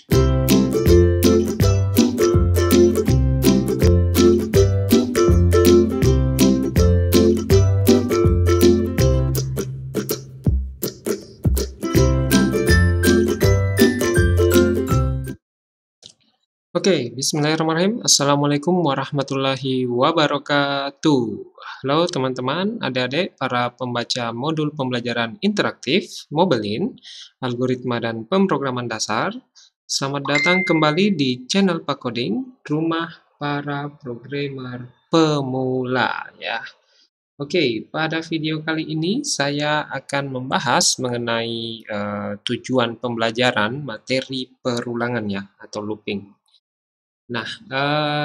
Oke, bismillahirrahmanirrahim. Assalamualaikum warahmatullahi wabarakatuh. Halo teman-teman, adik-adik, para pembaca modul pembelajaran interaktif, Mobilin, algoritma dan pemrograman dasar. Selamat datang kembali di channel Pak Coding, rumah para programmer pemula ya. Oke, pada video kali ini saya akan membahas mengenai tujuan pembelajaran materi perulangan ya, atau looping. Nah,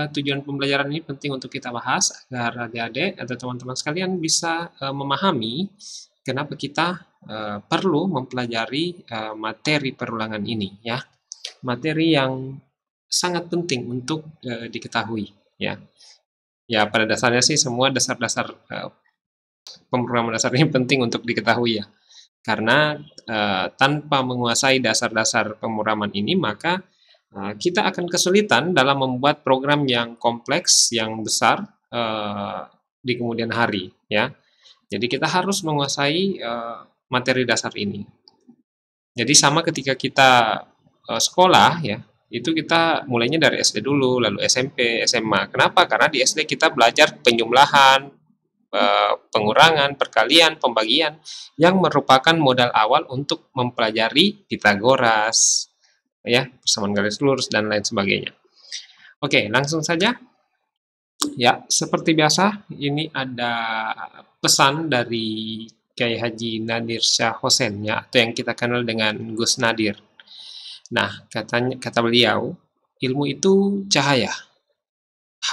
tujuan pembelajaran ini penting untuk kita bahas agar adik-adik atau teman-teman sekalian bisa memahami kenapa kita perlu mempelajari materi perulangan ini ya. Materi yang sangat penting untuk diketahui ya. Ya, pada dasarnya sih semua dasar-dasar pemrograman dasar ini penting untuk diketahui ya. Karena tanpa menguasai dasar-dasar pemrograman ini maka kita akan kesulitan dalam membuat program yang kompleks, yang besar di kemudian hari, ya. Jadi kita harus menguasai materi dasar ini. Jadi sama ketika kita sekolah, ya, itu kita mulainya dari SD dulu, lalu SMP, SMA. Kenapa? Karena di SD kita belajar penjumlahan, pengurangan, perkalian, pembagian, yang merupakan modal awal untuk mempelajari Pitagoras, ya, persamaan garis lurus dan lain sebagainya. Oke, langsung saja. Ya, seperti biasa, ini ada pesan dari Kiai Haji Nadir Shah Hussein ya, atau yang kita kenal dengan Gus Nadir. Nah, kata beliau, ilmu itu cahaya.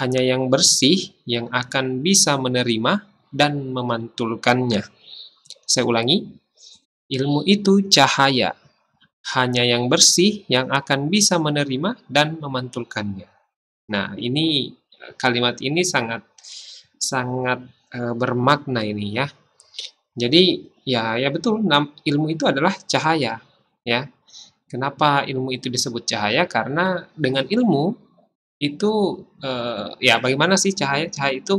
Hanya yang bersih yang akan bisa menerima dan memantulkannya. Saya ulangi, ilmu itu cahaya. Hanya yang bersih yang akan bisa menerima dan memantulkannya. Nah, ini kalimat ini sangat bermakna ini ya. Jadi ya betul, ilmu itu adalah cahaya ya. Kenapa ilmu itu disebut cahaya? Karena dengan ilmu itu ya bagaimana sih cahaya? Cahaya itu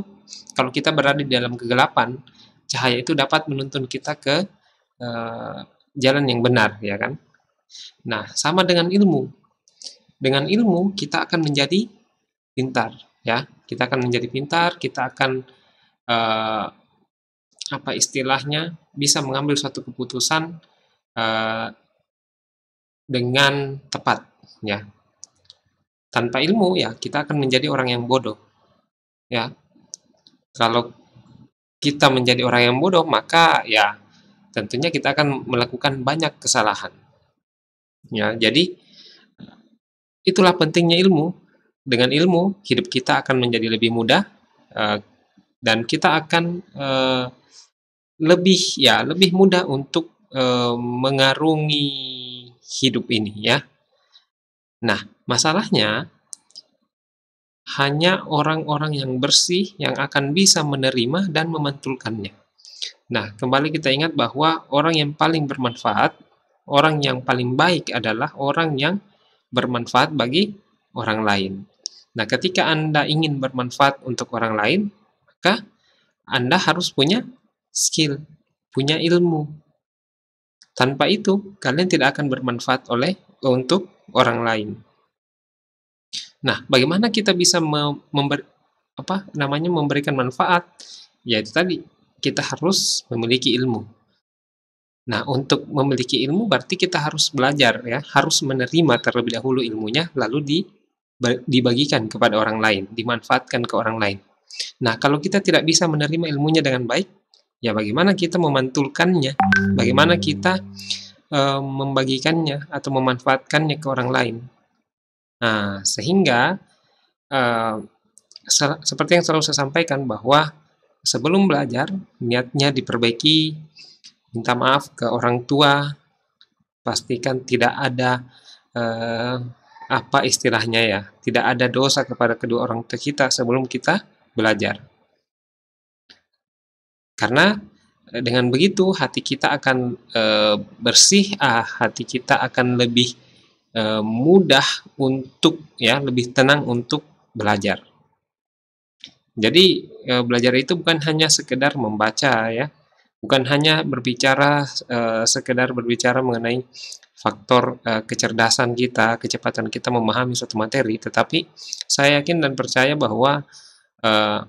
kalau kita berada di dalam kegelapan, cahaya itu dapat menuntun kita ke jalan yang benar ya kan. Nah, sama dengan ilmu. Dengan ilmu kita akan menjadi pintar, ya. Kita akan menjadi pintar, kita akan apa istilahnya bisa mengambil suatu keputusan dengan tepat, ya. Tanpa ilmu, ya kita akan menjadi orang yang bodoh, ya. Kalau kita menjadi orang yang bodoh, maka ya tentunya kita akan melakukan banyak kesalahan. Ya, jadi itulah pentingnya ilmu. Dengan ilmu, hidup kita akan menjadi lebih mudah dan kita akan lebih mudah untuk mengarungi hidup ini ya. Nah, masalahnya hanya orang-orang yang bersih yang akan bisa menerima dan memantulkannya. Nah, kembali kita ingat bahwa orang yang paling bermanfaat, orang yang paling baik adalah orang yang bermanfaat bagi orang lain. Nah, ketika Anda ingin bermanfaat untuk orang lain, maka Anda harus punya skill, punya ilmu. Tanpa itu, kalian tidak akan bermanfaat untuk orang lain. Nah, bagaimana kita bisa memberikan manfaat? Ya, itu tadi, kita harus memiliki ilmu. Nah, untuk memiliki ilmu berarti kita harus belajar ya, harus menerima terlebih dahulu ilmunya, lalu dibagikan kepada orang lain, dimanfaatkan ke orang lain. Nah, kalau kita tidak bisa menerima ilmunya dengan baik, ya bagaimana kita memantulkannya? Bagaimana kita membagikannya atau memanfaatkannya ke orang lain? Nah, sehingga seperti yang selalu saya sampaikan bahwa sebelum belajar, niatnya diperbaiki, minta maaf ke orang tua, pastikan tidak ada apa istilahnya ya, tidak ada dosa kepada kedua orang tua kita sebelum kita belajar. Karena dengan begitu hati kita akan bersih, hati kita akan lebih mudah untuk lebih tenang untuk belajar. Jadi belajar itu bukan hanya sekedar membaca ya, bukan hanya berbicara sekedar berbicara mengenai faktor kecerdasan kita, kecepatan kita memahami suatu materi, tetapi saya yakin dan percaya bahwa eh,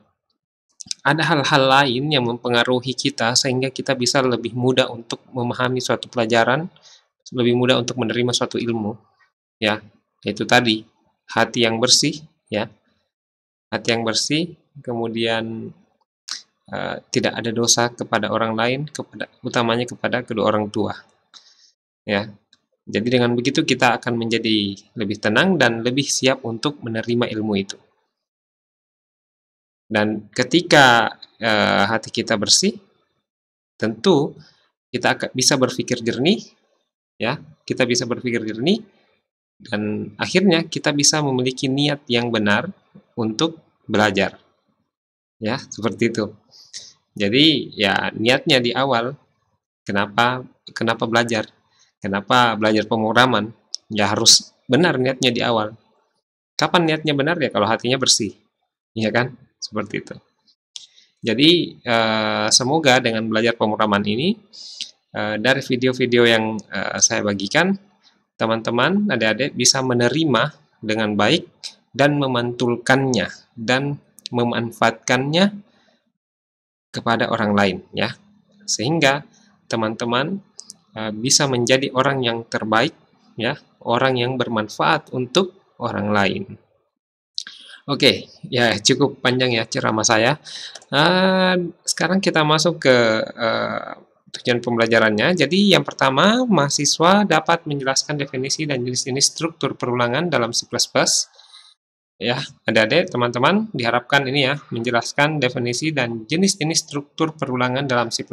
ada hal-hal lain yang mempengaruhi kita sehingga kita bisa lebih mudah untuk memahami suatu pelajaran, lebih mudah untuk menerima suatu ilmu, ya, yaitu tadi hati yang bersih, ya, hati yang bersih, kemudian tidak ada dosa kepada orang lain, utamanya kepada kedua orang tua, ya. Jadi dengan begitu kita akan menjadi lebih tenang dan lebih siap untuk menerima ilmu itu. Dan ketika hati kita bersih, tentu kita akan bisa berpikir jernih, ya. Kita bisa berpikir jernih dan akhirnya kita bisa memiliki niat yang benar untuk belajar. Ya, seperti itu. Jadi ya niatnya di awal, kenapa belajar? Kenapa belajar pemrograman? Ya harus benar niatnya di awal. Kapan niatnya benar ya kalau hatinya bersih. Iya kan? Seperti itu. Jadi semoga dengan belajar pemrograman ini dari video-video yang saya bagikan, teman-teman, adik-adik bisa menerima dengan baik dan memantulkannya dan memanfaatkannya kepada orang lain ya. Sehingga teman-teman bisa menjadi orang yang terbaik ya, orang yang bermanfaat untuk orang lain. Oke, ya cukup panjang ya ceramah saya. Sekarang kita masuk ke tujuan pembelajarannya. Jadi yang pertama, mahasiswa dapat menjelaskan definisi dan jenis-jenis struktur perulangan dalam C++. Ya, adik-adik, teman-teman, diharapkan ini ya, menjelaskan definisi dan jenis-jenis struktur perulangan dalam C++.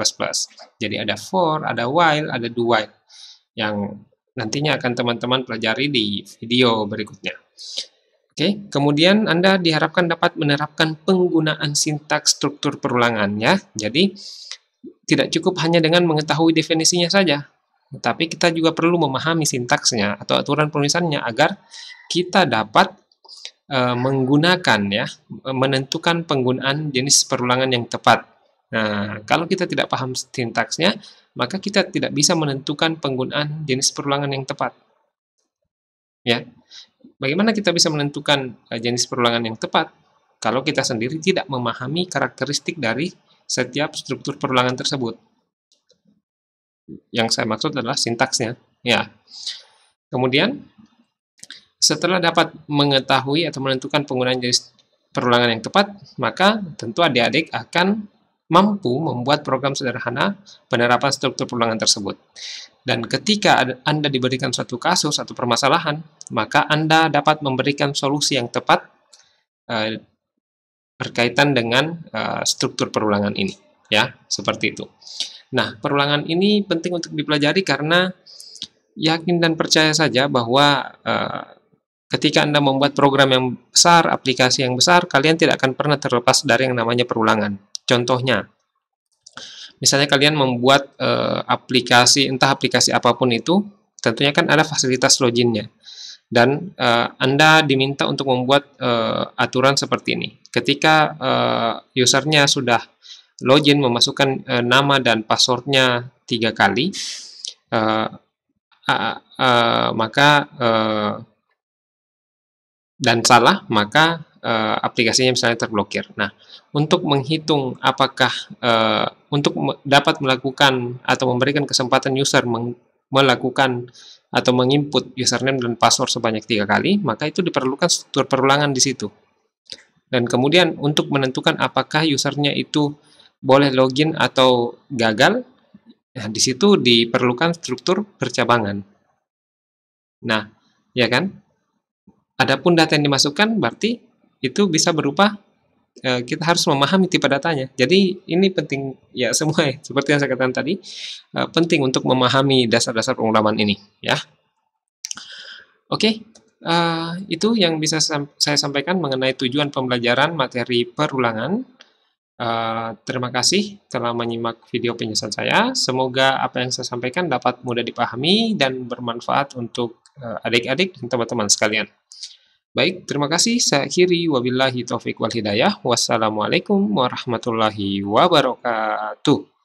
Jadi ada for, ada while, ada do while, yang nantinya akan teman-teman pelajari di video berikutnya. Oke, kemudian Anda diharapkan dapat menerapkan penggunaan sintaks struktur perulangan ya. Jadi, tidak cukup hanya dengan mengetahui definisinya saja, tetapi kita juga perlu memahami sintaksnya atau aturan penulisannya agar kita dapat menggunakan ya, menentukan penggunaan jenis perulangan yang tepat. Nah, kalau kita tidak paham sintaksnya, maka kita tidak bisa menentukan penggunaan jenis perulangan yang tepat. Ya. Bagaimana kita bisa menentukan jenis perulangan yang tepat kalau kita sendiri tidak memahami karakteristik dari setiap struktur perulangan tersebut? Yang saya maksud adalah sintaksnya. Ya. Kemudian, setelah dapat mengetahui atau menentukan penggunaan jenis perulangan yang tepat, maka tentu adik-adik akan mampu membuat program sederhana penerapan struktur perulangan tersebut. Dan ketika Anda diberikan suatu kasus atau permasalahan, maka Anda dapat memberikan solusi yang tepat berkaitan dengan struktur perulangan ini. Ya, seperti itu. Nah, perulangan ini penting untuk dipelajari karena yakin dan percaya saja bahwa ketika Anda membuat program yang besar, aplikasi yang besar, kalian tidak akan pernah terlepas dari yang namanya perulangan. Contohnya, misalnya kalian membuat aplikasi, entah aplikasi apapun itu, tentunya kan ada fasilitas loginnya. Dan Anda diminta untuk membuat aturan seperti ini. Ketika usernya sudah login, memasukkan nama dan passwordnya 3 kali, maka dan salah, maka aplikasinya misalnya terblokir. Nah, untuk menghitung apakah untuk dapat melakukan atau memberikan kesempatan user melakukan atau menginput username dan password sebanyak 3 kali, maka itu diperlukan struktur perulangan di situ. Dan kemudian untuk menentukan apakah usernya itu boleh login atau gagal, nah, di situ diperlukan struktur percabangan. Nah, ya kan? Adapun data yang dimasukkan berarti itu bisa berupa kita harus memahami tipe datanya. Jadi ini penting ya semua ya, seperti yang saya katakan tadi, penting untuk memahami dasar-dasar pemrograman ini ya. Oke, itu yang bisa saya sampaikan mengenai tujuan pembelajaran materi perulangan. Terima kasih telah menyimak video penjelasan saya. Semoga apa yang saya sampaikan dapat mudah dipahami dan bermanfaat untuk adik-adik dan teman-teman sekalian. Baik, terima kasih. Saya akhiri. Wabillahi taufik wal hidayah. Wassalamualaikum warahmatullahi wabarakatuh.